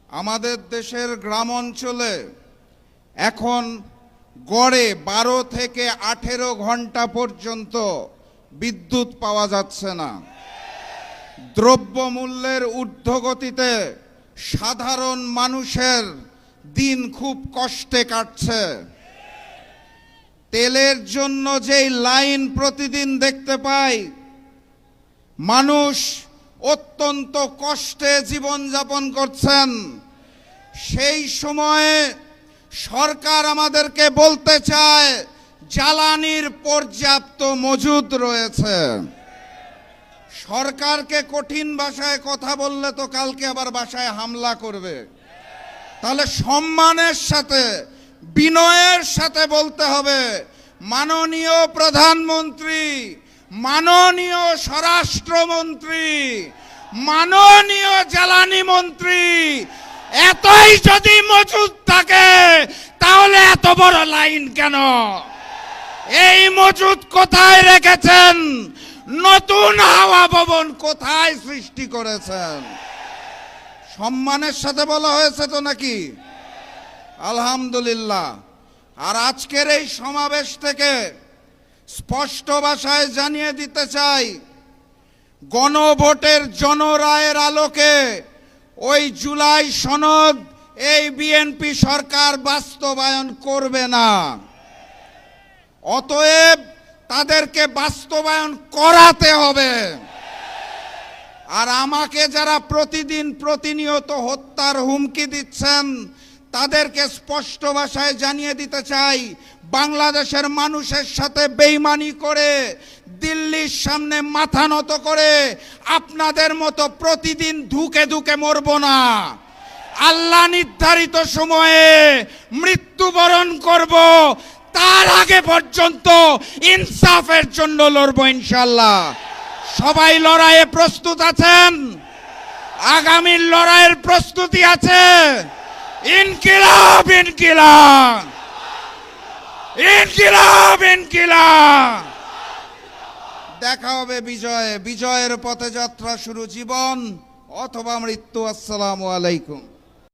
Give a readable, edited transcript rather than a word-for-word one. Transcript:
আমাদের দেশের গ্রাম অঞ্চলে এখন গড়ে 12 থেকে 18 ঘন্টা পর্যন্ত বিদ্যুৎ পাওয়া যাচ্ছে না। দ্রব্যমূল্যের ঊর্ধ্বগতিতে সাধারণ মানুষের দিন খুব কষ্টে কাটছে। তেলের জন্য যেই লাইন প্রতিদিন দেখতে পাই, মানুষ অত্যন্ত কষ্টে জীবনযাপন করছেন। সেই সময়ে সরকার আমাদেরকে বলতে চায় জ্বালানির পর্যাপ্ত মজুদ রয়েছে। সরকারকে কঠিন ভাষায় কথা বললে তো কালকে আবার বাসায় হামলা করবে। তাহলে সম্মানের সাথে, বিনয়ের সাথে বলতে হবে, মাননীয় প্রধানমন্ত্রী, মাননীয় স্বরাষ্ট্রমন্ত্রী, মাননীয় জ্বালানি মন্ত্রী, এতই যদি মজুদ থাকে তাহলে এত বড় লাইন কেন? এই মজুদ কোথায় রেখেছেন? নতুন হাওয়া ভবন কোথায় সৃষ্টি করেছেন? সম্মানের সাথে বলা হয়েছে তো নাকি? আলহামদুলিল্লাহ। আর আজকের এই সমাবেশ থেকে স্পষ্ট ভাষায় জানিয়ে দিতে চাই, গণভোটের জনরায়ের আলোকে ওই জুলাই সনদ এই বিএনপি সরকার বাস্তবায়ন করবে না। অতএব তাদেরকে বাস্তবায়ন করাতে হবে। আর আমাকে যারা প্রতিদিন প্রতিনিয়ত হত্যার হুমকি দিচ্ছেন তাদেরকে স্পষ্ট ভাষায় জানিয়ে দিতে চাই, বাংলাদেশের মানুষের সাথে বেইমানি করে, দিল্লির সামনে মাথা নত করে আপনাদের মতো প্রতিদিন ধুকে ধুকে মরব না। আল্লাহ নির্ধারিত সময়ে মৃত্যুবরণ করব, তার আগে পর্যন্ত ইনসাফের জন্য লড়ব ইনশাআল্লাহ। সবাই লড়াইয়ে প্রস্তুত আছেন? আগামীর লড়াইয়ের প্রস্তুতি আছে? ইনকিলাব, ইনকিলাব, ইনকিলাব, ইনকিলাব। দেখা হবে বিজয়ে। বিজয়ের পথে যাত্রা শুরু, জীবন অথবা মৃত্যু। আসসালামু আলাইকুম।